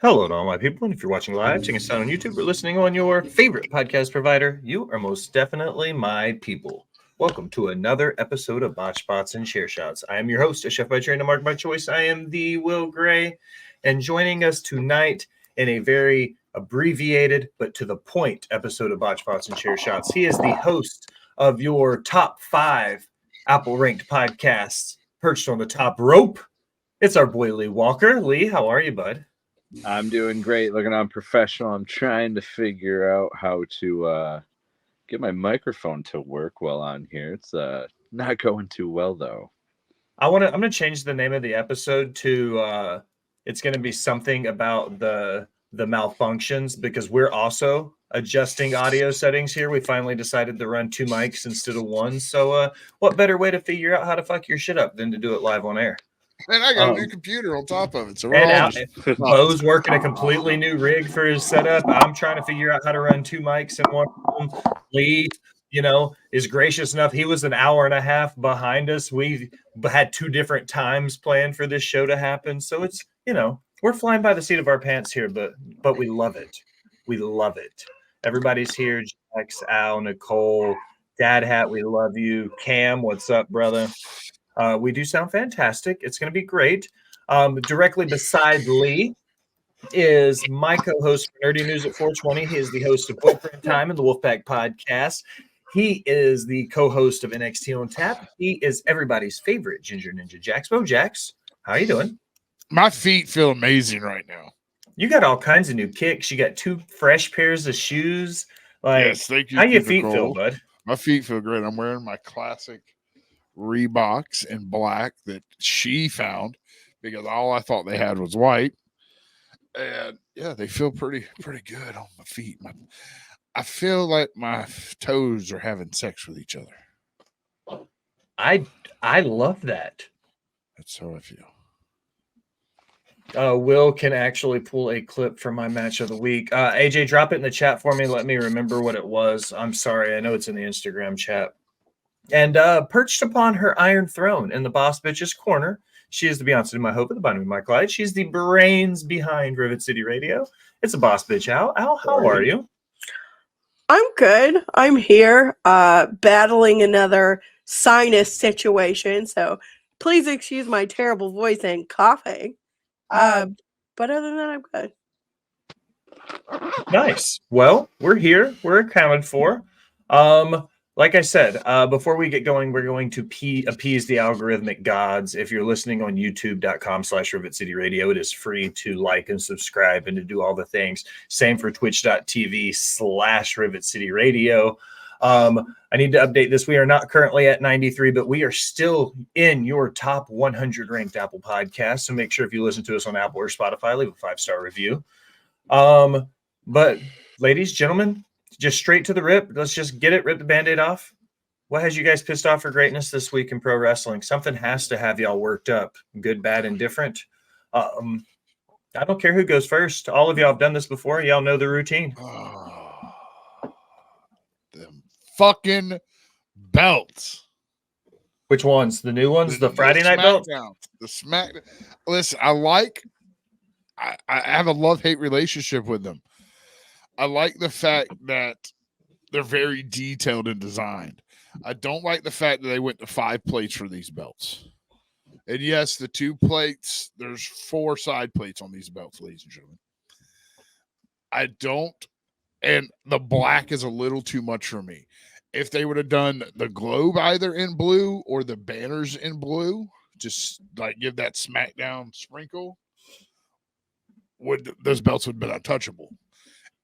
Hello to all my people, and if you're watching live, checking us out on YouTube, or listening on your favorite podcast provider, you are most definitely my people. Welcome to another episode of Botched Spots and Share Shots. I am your host, a chef by trade and a mark by choice. I am the Will Gray, and joining us tonight in a very abbreviated but to the point episode of Botched Spots and Share Shots, he is the host of your top 5 Apple ranked podcasts, perched on the top rope. It's our boy Lee Walker. Lee, how are you, bud? I'm doing great. Looking on professional. I'm trying to figure out how to get my microphone to work well on here. It's not going too well though. I'm gonna change the name of the episode to it's gonna be something about the malfunctions, because we're also adjusting audio settings here. We finally decided to run 2 mics instead of 1. So what better way to figure out how to fuck your shit up than to do it live on air? And I got a new computer on top of it. So we're And all out, just Bo's working a completely new rig for his setup. I'm trying to figure out how to run 2 mics in one room. Lee, is gracious enough. He was an hour and a half behind us. We had 2 different times planned for this show to happen. So it's, we're flying by the seat of our pants here, but we love it. We love it. Everybody's here. Jax, Al, Nicole, Dad Hat, we love you. Cam, what's up, brother? We do sound fantastic. It's going to be great. Directly beside Lee is my co-host for Nerdy News at 420. He is the host of Boyfriend Time and the Wolfpack Podcast. He is the co-host of NXT on Tap. He is everybody's favorite Ginger Ninja, Jax. Jax, how you doing? My feet feel amazing right now. You got all kinds of new kicks. You got 2 fresh pairs of shoes. Yes, thank you. How your feet feel, bud? My feet feel great. I'm wearing my classic Reeboks in black that she found because all I thought they had was white. And yeah, they feel pretty good on my feet. I feel like my toes are having sex with each other. I love that. That's how I feel. Will can actually pull a clip from my match of the week. AJ, drop it in the chat for me. Let me remember what it was. I'm sorry. I know it's in the Instagram chat. And perched upon her iron throne in the boss bitch's corner, she is the Beyonce to my hope at the bottom of my Clyde. She's the brains behind Rivet City Radio. It's a boss bitch, Al. Al, how are you? I'm good. I'm here battling another sinus situation. So please excuse my terrible voice and coughing. But other than that, I'm good. Nice. Well, we're here. We're accounted for. Like I said, before we get going, we're going to appease the algorithmic gods. If you're listening on youtube.com/Rivet City Radio, it is free to like and subscribe and to do all the things. Same for twitch.tv/Rivet City Radio. I need to update this. We are not currently at 93, but we are still in your top 100 ranked Apple podcasts. So make sure if you listen to us on Apple or Spotify, leave a 5-star review. But ladies, gentlemen, just straight to the rip. Let's just get it. Rip the Band-Aid off. What has you guys pissed off for greatness this week in pro wrestling? Something has to have y'all worked up. Good, bad, and different. I don't care who goes first. All of y'all have done this before. Y'all know the routine. Them fucking belts. Which ones? The new ones? The Friday night belts? The SmackDown. Listen, I have a love-hate relationship with them. I like the fact that they're very detailed and designed. I don't like the fact that they went to 5 plates for these belts. And yes, the 2 plates, there's 4 side plates on these belts, ladies and gentlemen. I don't, and the black is a little too much for me. If they would have done the globe either in blue or the banners in blue, just like give that SmackDown sprinkle, those belts would have been untouchable.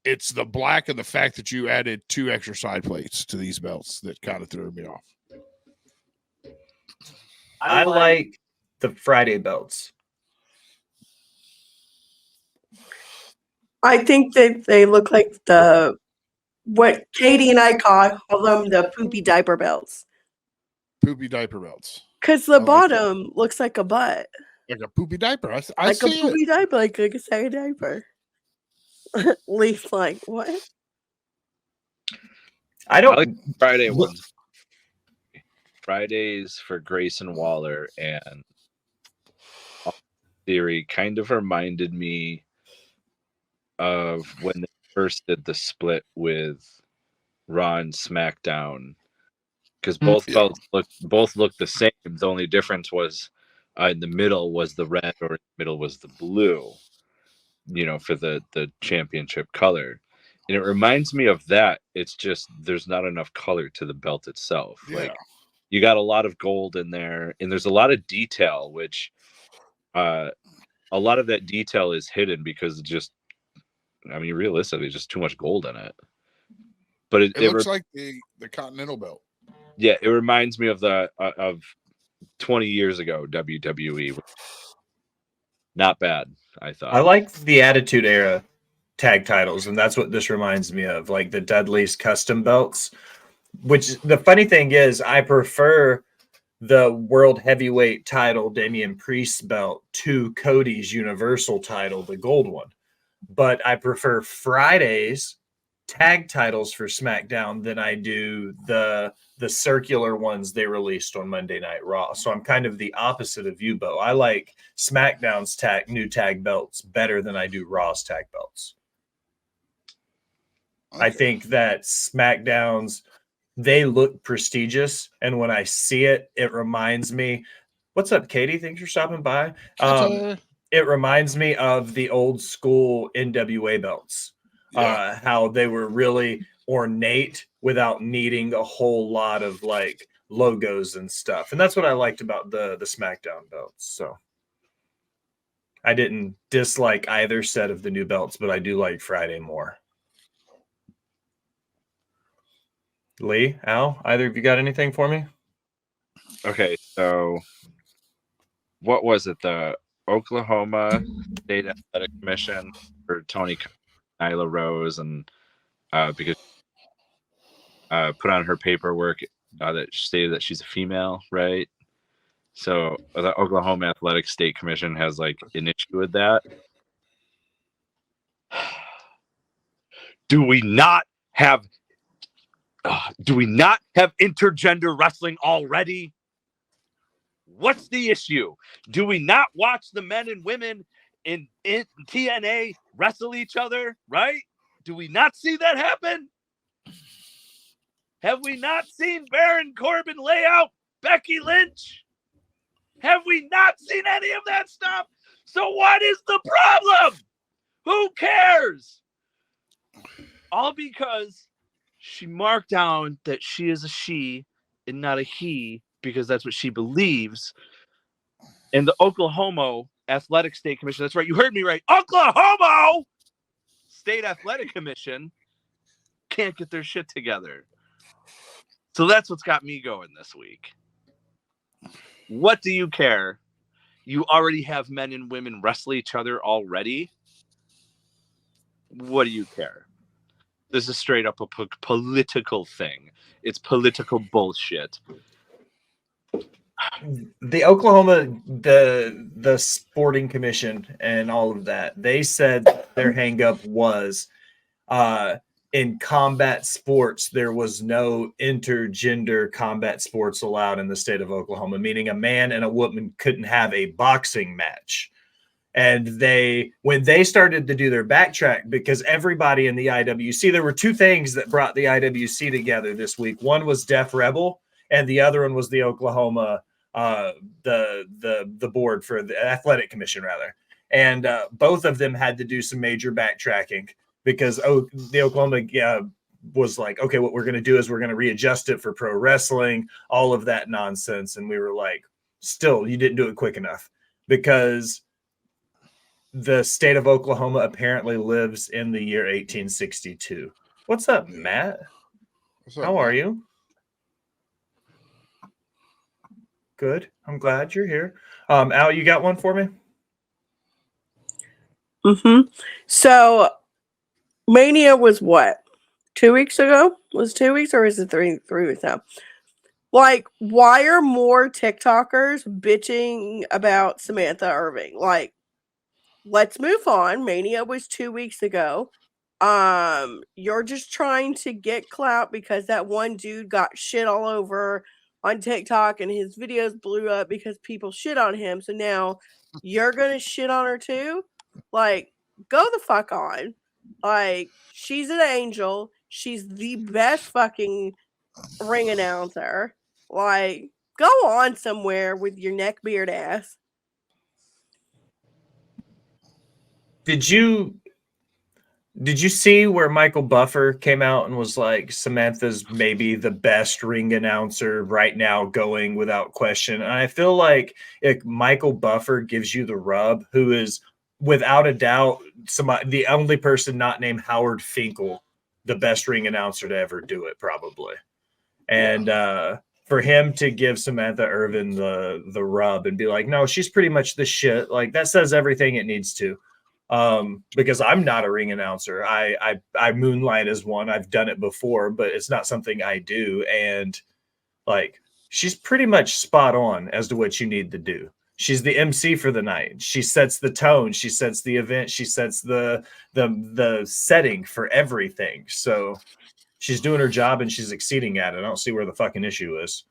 It's the black and the fact that you added 2 extra side plates to these belts that kind of threw me off. I like the Friday belts. I think that they look like what Katie and I call them the poopy diaper belts. Poopy diaper belts. Because the bottom looks like a butt. Like a poopy diaper. I like see a poopy diaper, like a second diaper. Leaf like what? I don't like Friday ones. Fridays for Grayson Waller and Theory kind of reminded me of when they first did the split with Raw and SmackDown, because both Yeah. belts looked the same. The only difference was in the middle was the red, or in the middle was the blue. For the championship color. And it reminds me of that. It's just there's not enough color to the belt itself. Yeah. Like, you got a lot of gold in there, and there's a lot of detail, which a lot of that detail is hidden because realistically, just too much gold in it. But It looks like the Continental belt. Yeah, it reminds me of the of 20 years ago WWE. Not bad, I thought. I like the Attitude Era tag titles, and that's what this reminds me of, like the Dudley's custom belts. Which the funny thing is, I prefer the World Heavyweight title, Damian Priest's belt, to Cody's Universal title, the gold one. But I prefer Friday's tag titles for SmackDown than I do the circular ones they released on Monday Night Raw. So I'm kind of the opposite of you, Bo. I like SmackDown's new tag belts better than I do Raw's tag belts. Okay. I think that SmackDown's, they look prestigious, and when I see it, it reminds me. What's up, Katie? Thanks for stopping by. It reminds me of the old school NWA belts. Yeah. How they were really ornate without needing a whole lot of like logos and stuff. And that's what I liked about the SmackDown belts. So I didn't dislike either set of the new belts, but I do like Friday more. Lee, Al, either of you got anything for me? Okay, so what was it? The Oklahoma State Athletic Commission for Tony Nyla Rose, and because put on her paperwork that stated that she's a female, right? So the Oklahoma Athletic State Commission has like an issue with that. Do we not have intergender wrestling already? What's the issue? Do we not watch the men and women in TNA wrestle each other, right? Do we not see that happen? Have we not seen Baron Corbin lay out Becky Lynch? Have we not seen any of that stuff? So what is the problem? Who cares? All because she marked down that she is a she and not a he, because that's what she believes. And the Oklahoma Athletic State Commission, that's right, you heard me right, Oklahoma State Athletic Commission can't get their shit together. So that's what's got me going this week. What do you care? You already have men and women wrestle each other already. What do you care? This is straight up a political thing. It's political bullshit. The Oklahoma, the sporting commission and all of that, they said their hang up was in combat sports, there was no intergender combat sports allowed in the state of Oklahoma, meaning a man and a woman couldn't have a boxing match. And when they started to do their backtrack, because everybody in the IWC, there were two things that brought the IWC together this week. One was Def Rebel, and the other one was the Oklahoma, the board for the athletic commission, rather. And both of them had to do some major backtracking because the Oklahoma was like, okay, what we're going to do is we're going to readjust it for pro wrestling, all of that nonsense. And we were like, still, you didn't do it quick enough, because the state of Oklahoma apparently lives in the year 1862. What's up, Matt? What's up, How are you? Good. I'm glad you're here. Al, you got one for me? Mm-hmm. So Mania was what? 2 weeks ago? Was it 2 weeks or is it three weeks now? Like, why are more TikTokers bitching about Samantha Irving? Like, let's move on. Mania was 2 weeks ago. You're just trying to get clout because that one dude got shit all over on TikTok and his videos blew up because people shit on him. So now you're gonna shit on her too? Like, go the fuck on. Like, she's an angel. She's the best fucking ring announcer. Like, go on somewhere with your neckbeard ass. Did you see where Michael Buffer came out and was like, Samantha's maybe the best ring announcer right now going without question? And I feel like if Michael Buffer gives you the rub, who is without a doubt the only person not named Howard Finkel, the best ring announcer to ever do it, probably. And for him to give Samantha Irvin the rub and be like, no, she's pretty much the shit, like that says everything it needs to. Because I'm not a ring announcer. I moonlight as one. I've done it before, but it's not something I do. And like, she's pretty much spot on as to what you need to do. She's the MC for the night. She sets the tone. She sets the event. She sets the setting for everything. So she's doing her job and she's exceeding at it. I don't see where the fucking issue is.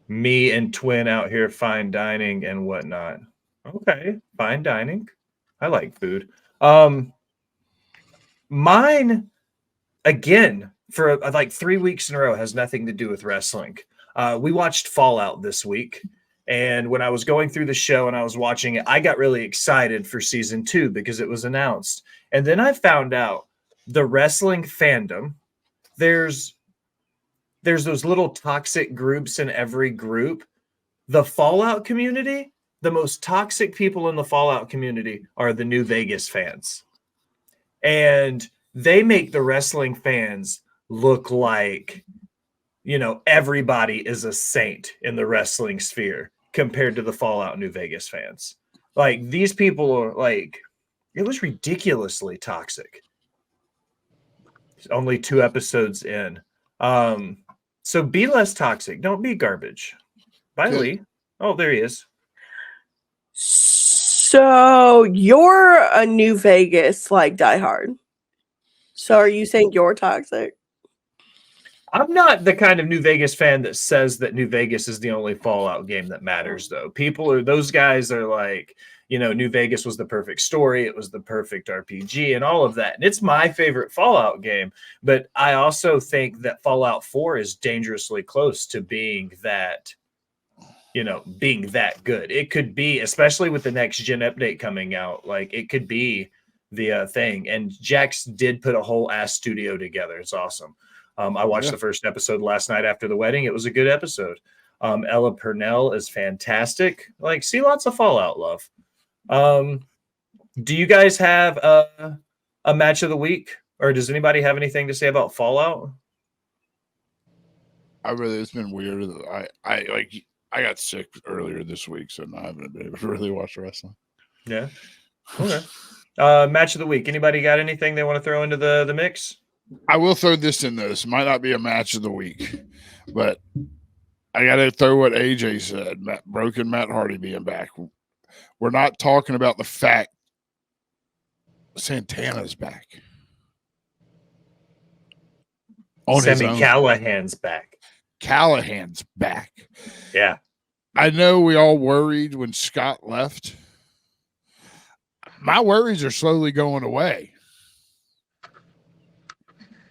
Me and Twin out here fine dining and whatnot. Okay, fine dining. I like food. Mine, again, for like 3 weeks in a row, has nothing to do with wrestling. We watched Fallout this week, and when I was going through the show and I was watching it, I got really excited for season 2 because it was announced. And then I found out the wrestling fandom, there's those little toxic groups in every group. The Fallout community, the most toxic people in the Fallout community are the New Vegas fans. And they make the wrestling fans look like, everybody is a saint in the wrestling sphere compared to the Fallout New Vegas fans. Like, these people are like, it was ridiculously toxic. Only 2 episodes in. So be less toxic. Don't be garbage. Bye, Good. Lee. Oh, there he is. So you're a New Vegas like diehard. So are you saying you're toxic? I'm not the kind of New Vegas fan that says that New Vegas is the only Fallout game that matters, though. Those guys are like, New Vegas was the perfect story. It was the perfect RPG and all of that. And it's my favorite Fallout game. But I also think that Fallout 4 is dangerously close to being that, being that good. It could be, especially with the next gen update coming out, like it could be the thing. And Jax did put a whole ass studio together. It's awesome. I watched the first episode last night after the wedding. It was a good episode. Ella Purnell is fantastic. Like, see lots of Fallout love. Do you guys have a match of the week, or does anybody have anything to say about Fallout? It's been weird. I got sick earlier this week, so I haven't been able to really watch wrestling. Yeah. Okay. Match of the week. Anybody got anything they want to throw into the mix? I will throw this in though. This might not be a match of the week, but I got to throw what AJ said. Broken Matt Hardy being back. We're not talking about the fact Santana's back. Sammy Callahan's back. Callahan's back. Yeah. I know we all worried when Scott left. My worries are slowly going away.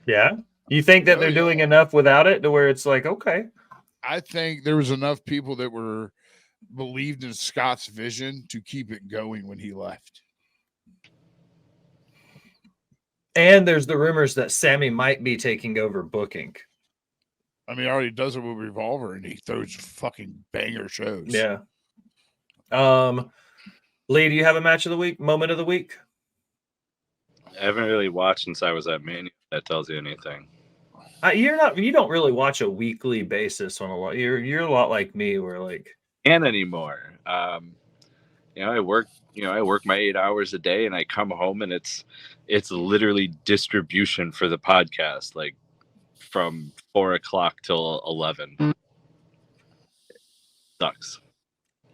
Yeah. You think that they're doing enough without it to where it's like, okay. I think there was enough people that believed in Scott's vision to keep it going when he left. And there's the rumors that Sammy might be taking over booking. I mean, he already does it with Revolver, and he throws fucking banger shows. Yeah. Lee, do you have a match of the week, moment of the week? I haven't really watched since I was at Mania. If that tells you anything. You don't really watch a weekly basis on a lot. You're a lot like me, where like and anymore. I work my 8 hours a day, and I come home and it's literally distribution for the podcast, like from 4 o'clock till 11. Sucks.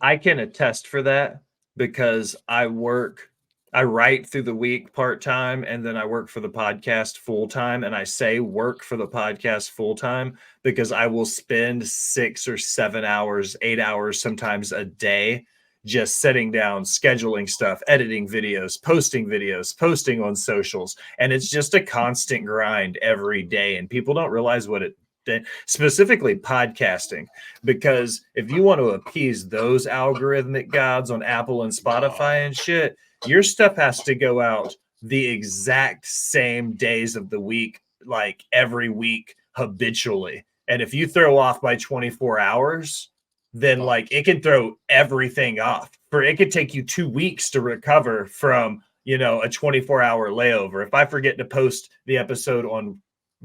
I can attest for that because I write through the week part-time, and then I work for the podcast full-time. And I say work for the podcast full-time because I will spend 6 or 7 hours, 8 hours sometimes a day just sitting down, scheduling stuff, editing videos, posting on socials. And it's just a constant grind every day. And people don't realize what it did, specifically podcasting, because if you want to appease those algorithmic gods on Apple and Spotify and shit, your stuff has to go out the exact same days of the week, like every week habitually. And if you throw off by 24 hours, then like it can throw everything off. It could take you 2 weeks to recover from, a 24-hour layover. If I forget to post the episode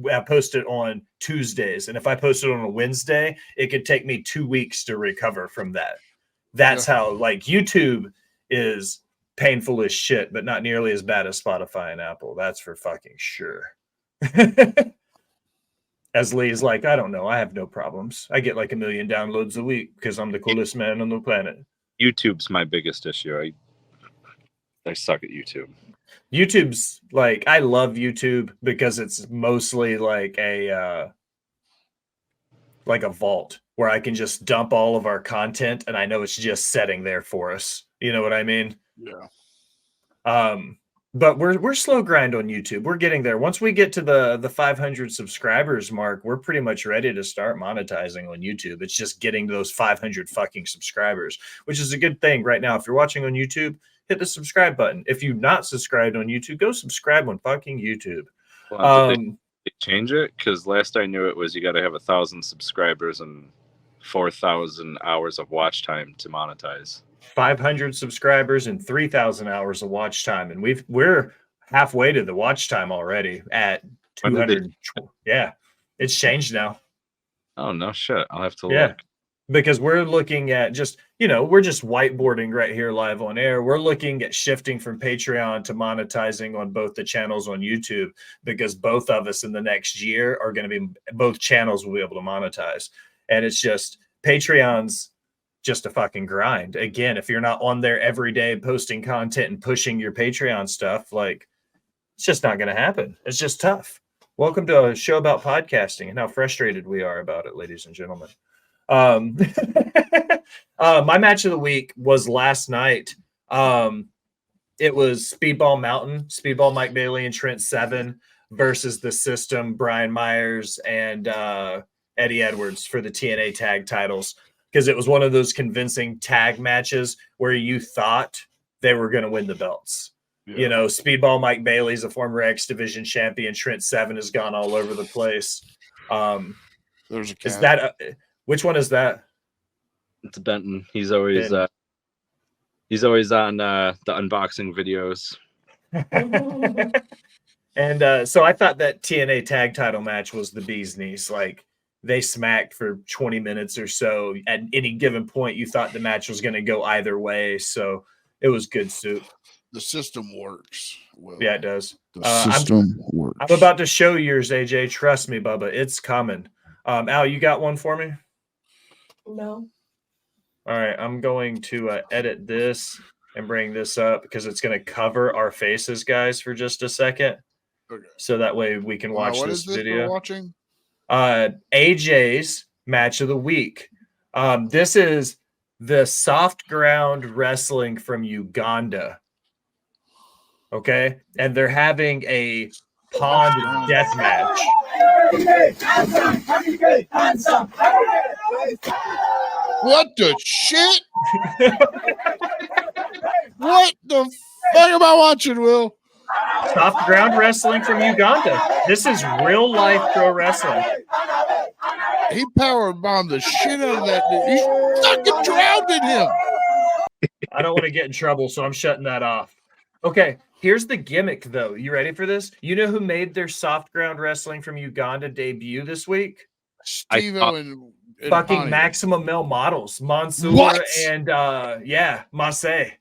I post it on Tuesdays, and if I post it on a Wednesday, it could take me 2 weeks to recover from that. That's how like YouTube is painful as shit, but not nearly as bad as Spotify and Apple. That's for fucking sure. As Lee's like, I don't know. I have no problems. I get like 1 million downloads a week because I'm the coolest man on the planet. YouTube's my biggest issue. I suck at YouTube. YouTube's like, I love YouTube because it's mostly like a vault where I can just dump all of our content and I know it's just sitting there for us. You know what I mean? Yeah. But we're slow grind on YouTube. We're getting there. Once we get to the 500 subscribers mark, we're pretty much ready to start monetizing on YouTube. It's just getting those 500 fucking subscribers, which is a good thing right now. If you're watching on YouTube, hit the subscribe button. If you're not subscribed on YouTube, go subscribe on fucking YouTube. Well, did they change it? Because last I knew it was you got to have 1,000 subscribers and 4,000 hours of watch time to monetize. 500 subscribers and 3,000 hours of watch time, and we're halfway to the watch time already at 200. Yeah, it's changed now. Oh no shit! I'll have to look. Because we're looking at we're just whiteboarding right here live on air. We're looking at shifting from Patreon to monetizing on both the channels on YouTube, because both of us in the next year are going to be, both channels will be able to monetize. And it's just Patreon's just a fucking grind. Again, if you're not on there every day posting content and pushing your Patreon stuff, like it's just not going to happen. It's just tough. Welcome to a show about podcasting and how frustrated we are about it, ladies and gentlemen. My match of the week was last night. It was Speedball Mike Bailey and Trent Seven versus the System, Brian Myers and Eddie Edwards for the TNA tag titles. Because it was one of those convincing tag matches where you thought they were going to win the belts. Yeah. Speedball Mike Bailey's a former X Division champion. Trent Seven has gone all over the place. There's a cat. Is that which one is that? It's Benton. He's always on the unboxing videos. And so I thought that TNA tag title match was the bee's knees. Like, they smacked for 20 minutes or so. At any given point, you thought the match was going to go either way. So it was good soup. The system works. Well, yeah, it does. The system works. I'm about to show yours, AJ. Trust me, Bubba. It's coming. Al, you got one for me? No. All right. I'm going to edit this and bring this up because it's going to cover our faces, guys, for just a second. Okay. So that way we can watch this video. We're watching? AJ's match of the week. This is the soft ground wrestling from Uganda. Okay, and they're having a pond death match. What the shit? What the fuck am I watching, Will? Soft ground wrestling from Uganda. This is real life pro wrestling. He power bombed the shit out of that dude. He fucking drowned in him. I don't want to get in trouble, so I'm shutting that off. Okay, here's the gimmick, though. You ready for this? You know who made their soft ground wrestling from Uganda debut this week? Steve-O and fucking Pontiac. Maximum Male Models. Mansoor What? And Massey.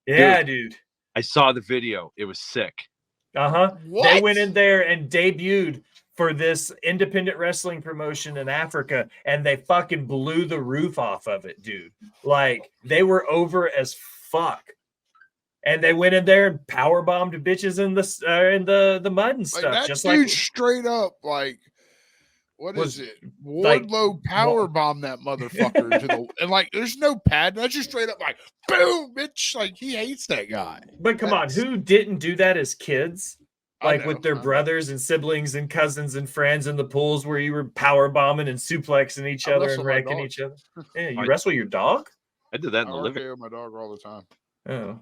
Yeah, dude. I saw the video. It was sick. They went in there and debuted for this independent wrestling promotion in Africa, and they fucking blew the roof off of it, dude. Like, they were over as fuck. And they went in there and power bombed bitches in the mud and stuff. That just dude like straight up, like, What Was is it? like- Wardlow power bomb that motherfucker into the and like there's no pad. That's just straight up like boom, bitch. Like he hates that guy. But come on, That's- who didn't do that as kids? I Like know, with their I know. brothers and siblings and cousins and friends in the pools where you were power bombing and suplexing each I other wrestle and my wrecking dog. each other. Yeah, you I- wrestle your dog? I did that in I the living. RKO my dog all the time. Oh,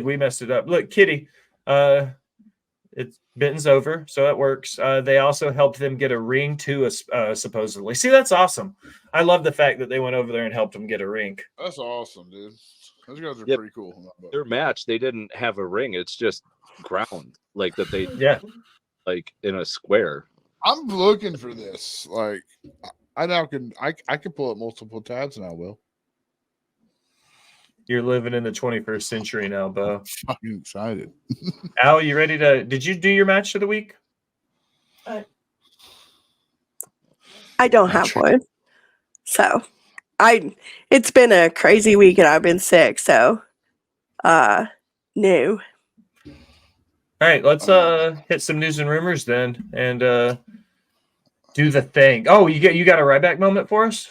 we messed it up. Look, Kitty, it's Benton's over, so it works. They also helped them get a ring too, supposedly. See, that's awesome. I love the fact that they went over there and helped them get a ring. That's awesome, dude. Those guys are Yep. pretty cool. in my book. Their match, they didn't have a ring. It's just ground, like that they Yeah, like in a square. I'm looking for this. Like I now can pull up multiple tabs now, Will. you're living in the 21st century now, Bo. Fucking excited. Al, you ready to? Did you do your match of the week? I don't have one. So it's been a crazy week and I've been sick, so no. All right, let's hit some news and rumors then, and do the thing. Oh, you got a Ryback moment for us?